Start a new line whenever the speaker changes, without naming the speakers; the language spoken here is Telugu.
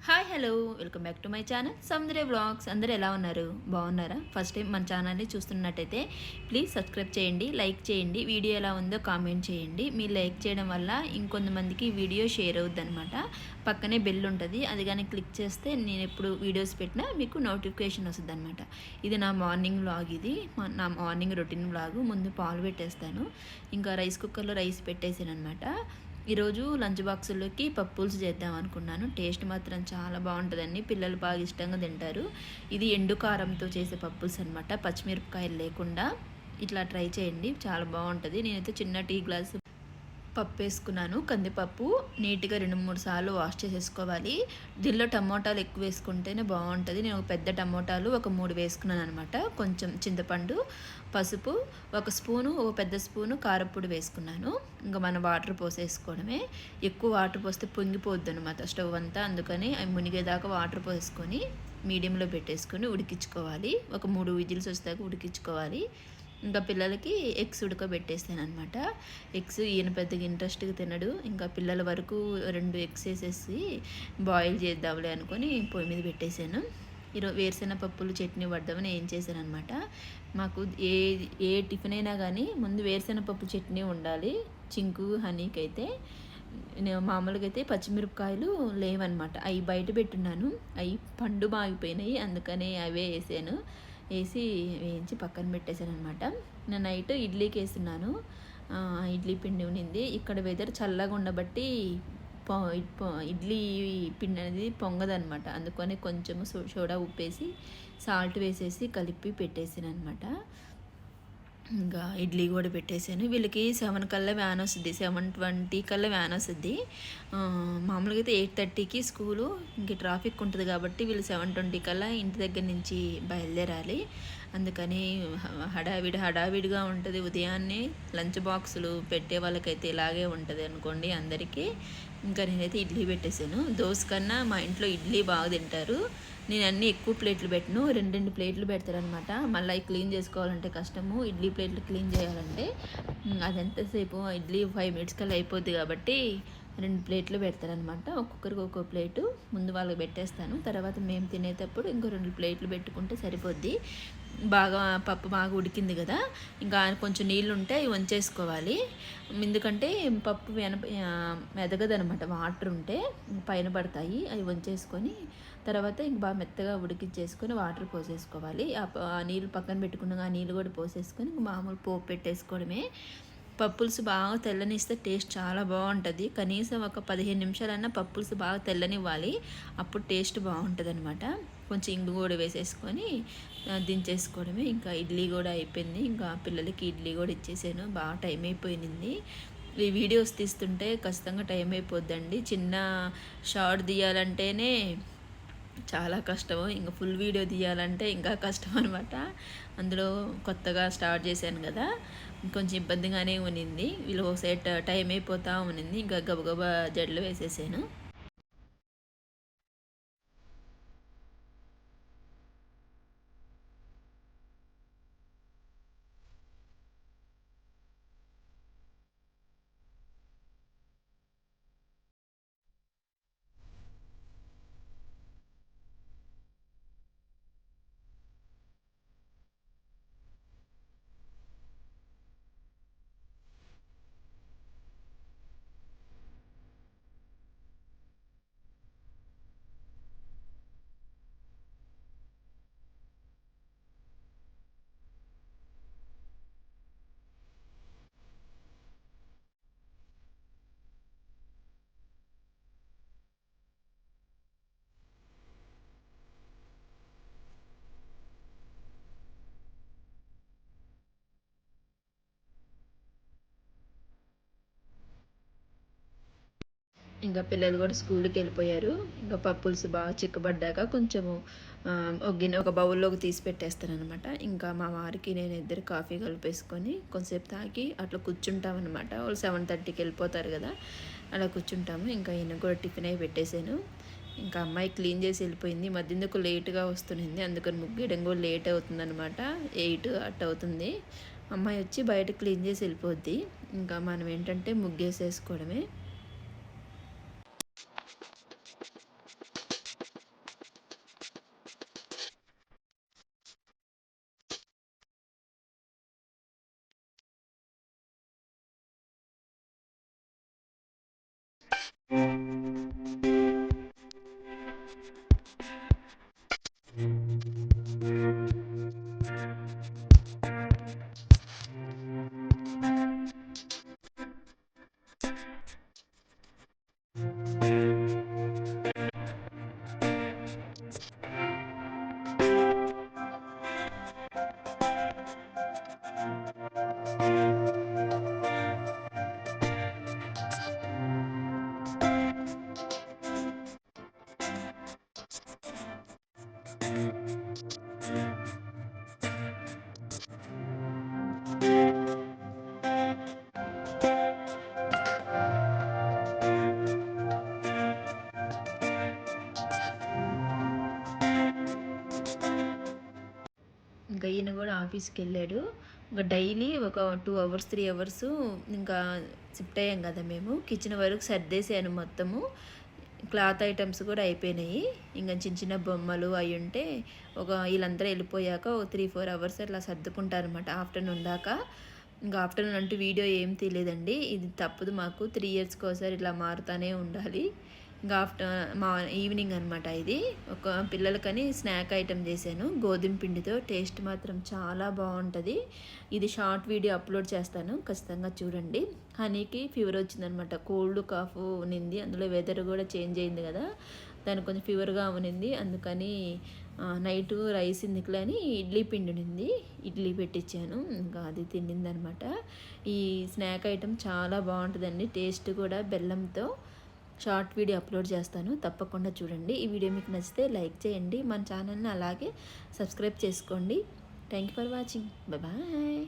Hi hello welcome back to my channel Soundarya vlogs. అందరూ ఎలా ఉన్నారు? బాగున్నారా? ఫస్ట్ టైం మన ఛానల్ని చూస్తున్నట్టయితే ప్లీజ్ సబ్స్క్రైబ్ చేయండి, లైక్ చేయండి. వీడియో ఎలా ఉందో కామెంట్ చేయండి. మీరు లైక్ చేయడం వల్ల ఇంకొంతమందికి వీడియో షేర్ అవుద్ది అనమాట. పక్కనే బెల్ ఉంటుంది, అది కానీ క్లిక్ చేస్తే నేను ఎప్పుడు వీడియోస్ పెట్టినా మీకు నోటిఫికేషన్ వస్తుంది అనమాట. ఇది నా మార్నింగ్ వ్లాగ్, ఇది నా మార్నింగ్ రొటీన్ వ్లాగ్. ముందు పాలు పెట్టేస్తాను, ఇంకా రైస్ కుక్కర్లో రైస్ పెట్టేసాను అనమాట. ఈరోజు లంచ్ బాక్సుల్లోకి పప్పుల్స్ చేద్దాం అనుకున్నాను. టేస్ట్ మాత్రం చాలా బాగుంటుందండి, పిల్లలు బాగా ఇష్టంగా తింటారు. ఇది ఎండు కారంతో చేసే పప్పుల్స్ అనమాట, పచ్చిమిరపకాయలు లేకుండా. ఇట్లా ట్రై చేయండి, చాలా బాగుంటుంది. నేనైతే చిన్న టీ గ్లాసు పప్పు వేసుకున్నాను. కందిపప్పు నీట్గా 2-3 సార్లు వాష్ చేసేసుకోవాలి. దీనిలో టమోటాలు ఎక్కువ వేసుకుంటేనే బాగుంటుంది. నేను ఒక పెద్ద టమోటాలు ఒక 3 వేసుకున్నాను అనమాట. కొంచెం చింతపండు, పసుపు, ఒక స్పూను, ఒక పెద్ద స్పూను కారపొడి వేసుకున్నాను. ఇంకా మనం వాటర్ పోసేసుకోవడమే. ఎక్కువ వాటర్ పోస్తే పొంగిపోద్ది అనమాట స్టవ్ అంతా, అందుకని అవి మునిగేదాకా వాటర్ పోసుకొని మీడియంలో పెట్టేసుకొని ఉడికించుకోవాలి. ఒక 3 విజిల్స్ వచ్చేదాకా ఉడికించుకోవాలి. ఇంకా పిల్లలకి ఎగ్స్ ఉడకబెట్టేస్తాను అనమాట. ఎగ్స్ ఈయన పెద్దగా ఇంట్రెస్ట్గా తినడు, ఇంకా పిల్లల వరకు 2 ఎగ్స్ వేసేసి బాయిల్ చేద్దాంలే అనుకొని పొయ్యి మీద పెట్టేశాను. ఈరోజు వేరుశెనగ పప్పులు చట్నీ పడదామని ఏం చేశాను అనమాట. మాకు ఏ ఏ టిఫిన్ అయినా కానీ ముందు వేరుశెనగ పప్పు చట్నీ ఉండాలి. చింకు హనీకి అయితే మామూలుగా అయితే పచ్చిమిరపకాయలు లేవన్నమాట, అవి బయట పెట్టున్నాను. అవి పండు మాగిపోయినాయి, అందుకని అవే వేసాను. వేసి వేయించి పక్కన పెట్టేశాను అనమాట. నేను నైట్ ఇడ్లీకి వేస్తున్నాను. ఇడ్లీ పిండి ఉన్నింది. ఇక్కడ వెదర్ చల్లగా ఉండబట్టి ఇడ్లీ పిండి అనేది పొంగదనమాట, అందుకని కొంచెము సోడా ఉప్పేసి సాల్ట్ వేసేసి కలిపి పెట్టేసాను అనమాట. ఇంకా ఇడ్లీ కూడా పెట్టేశాను. వీళ్ళకి 7 కల్లా వ్యాన్ వస్తుంది, 7:20 కల్లా వ్యాన్ వస్తుంది. మామూలుగా అయితే 8:30కి స్కూలు, ఇంక ట్రాఫిక్ ఉంటుంది కాబట్టి వీళ్ళు 7:20 కల్లా ఇంటి దగ్గర నుంచి బయలుదేరాలి. అందుకని హడావిడిగా ఉంటుంది. ఉదయాన్నే లంచ్ బాక్సులు పెట్టే వాళ్ళకైతే ఇలాగే ఉంటుంది అనుకోండి అందరికీ. ఇంకా నేనైతే ఇడ్లీ పెట్టేశాను. దోశ కన్నా మా ఇంట్లో ఇడ్లీ బాగా తింటారు. నేను అన్నీ ఎక్కువ ప్లేట్లు పెట్టను, 2 ప్లేట్లు పెడతారనమాట. మళ్ళీ క్లీన్ చేసుకోవాలంటే కష్టము, ఇడ్లీ ప్లేట్లు క్లీన్ చేయాలంటే. అది ఎంతసేపు, ఇడ్లీ 5 మినిట్స్ కల్లా అయిపోద్ది కాబట్టి 2 ప్లేట్లు పెడతారనమాట. ఒక్కొక్కరికి ఒక్కొక్క ప్లేటు ముందు వాళ్ళకి పెట్టేస్తాను. తర్వాత మేము తినేటప్పుడు ఇంకో 2 ప్లేట్లు పెట్టుకుంటే సరిపోద్ది. పప్పు బాగా ఉడికింది కదా, ఇంకా కొంచెం నీళ్ళు ఉంటే అవి వంచేసుకోవాలి. ఎందుకంటే పప్పు మెదగదనమాట, వాటర్ ఉంటే పైన పడతాయి. అవి వంచేసుకొని తర్వాత ఇంక బాగా మెత్తగా ఉడికించేసుకొని వాటర్ పోసేసుకోవాలి. ఆ నీళ్ళు పక్కన పెట్టుకున్నాక ఆ నీళ్ళు కూడా పోసేసుకొని ఇంక మామూలు పోపు పెట్టేసుకోవడమే. పప్పులుసు బాగా తెల్లనిస్తే టేస్ట్ చాలా బాగుంటుంది. కనీసం ఒక 15 నిమిషాలన్నా పప్పులుసు బాగా తెల్లనివ్వాలి, అప్పుడు టేస్ట్ బాగుంటుంది అనమాట. కొంచెం ఇంగు కూడా వేసేసుకొని దించేసుకోవడమే. ఇంకా ఇడ్లీ కూడా అయిపోయింది. ఇంకా పిల్లలకి ఇడ్లీ కూడా ఇచ్చేసాను. బాగా టైం అయిపోయింది. ఈ వీడియోస్ తీస్తుంటే ఖచ్చితంగా టైం అయిపోద్దండి. చిన్న షార్ట్ తీయాలంటేనే చాలా కష్టము, ఇంకా ఫుల్ వీడియో తీయాలంటే ఇంకా కష్టం అనమాట. అందులో కొత్తగా స్టార్ట్ చేశాను కదా, కొంచెం ఇబ్బందిగానే ఉన్నింది. వీళ్ళు సెట్ టైం అయిపోతూ ఉన్నింది. ఇంకా గబగబా జడలు వేసేసాను. ఇంకా పిల్లలు కూడా స్కూల్కి వెళ్ళిపోయారు. ఇంకా పప్పులుసు బాగా చిక్కబడ్డాక కొంచెము ఒక బౌల్లోకి తీసి పెట్టేస్తాను అనమాట. ఇంకా మా వారికి నేను ఇద్దరు కాఫీ కలిపేసుకొని కొంచెంసేపు తాగి అట్లా కూర్చుంటామన్నమాట. వాళ్ళు 7:30కి వెళ్ళిపోతారు కదా, అలా కూర్చుంటాము. ఇంకా ఈయన కూడా టిఫిన్ అయి పెట్టేశాను. ఇంకా అమ్మాయి క్లీన్ చేసి వెళ్ళిపోయింది. మధ్యందుకు లేట్గా వస్తుంది, అందుకని ముగ్గేయడం కూడా లేట్ అవుతుందన్నమాట. 8 అట్ అవుతుంది. అమ్మాయి వచ్చి బయట క్లీన్ చేసి వెళ్ళిపోద్ది. ఇంకా మనం ఏంటంటే ముగ్గేసేసుకోవడమే. ఇంకా ఈయన కూడా ఆఫీస్కి వెళ్ళాడు. ఇంకా డైలీ ఒక 2 అవర్స్ 3 అవర్స్ ఇంకా షిఫ్ట్ అయ్యాం కదా మేము. కిచెన్ వరకు సర్దేశాను మొత్తము. క్లాత్ ఐటమ్స్ కూడా అయిపోయినాయి. ఇంకా చిన్న చిన్న బొమ్మలు అవి ఉంటే వీళ్ళందరూ వెళ్ళిపోయాక 3-4 అవర్స్ అట్లా సర్దుకుంటారు అనమాట ఆఫ్టర్నూన్ దాకా. ఇంకా ఆఫ్టర్నూన్ అంటూ వీడియో ఏం తీయలేదండి. ఇది తప్పదు మాకు, 3 ఇయర్స్కి ఒకసారి ఇట్లా మారుతూనే ఉండాలి. ఇంకా మా ఈవినింగ్ అనమాట ఇది. ఒక పిల్లలకని స్నాక్ ఐటెం చేశాను గోధుమ పిండితో. టేస్ట్ మాత్రం చాలా బాగుంటుంది. ఇది షార్ట్ వీడియో అప్లోడ్ చేస్తాను, ఖచ్చితంగా చూడండి. హనీకి ఫీవర్ వచ్చిందనమాట, కోల్డ్ కాఫ్ ఉన్నింది. అందులో వెదర్ కూడా చేంజ్ అయింది కదా, దానికి కొంచెం ఫీవర్గా ఉన్నింది. అందుకని నైట్ రైస్ ఎందుకులే అని ఇడ్లీ పిండి ఉన్నింది, ఇడ్లీ పెట్టించాను. ఇంకా అది తినిందనమాట. ఈ స్నాక్ ఐటెం చాలా బాగుంటుందండి, టేస్ట్ కూడా బెల్లంతో. షార్ట్ వీడియో అప్లోడ్ చేస్తాను, తప్పకుండా చూడండి. ఈ వీడియో మీకు నచ్చితే లైక్ చేయండి, మన ఛానల్ని అలాగే సబ్స్క్రైబ్ చేసుకోండి. Thank you for watching. Bye.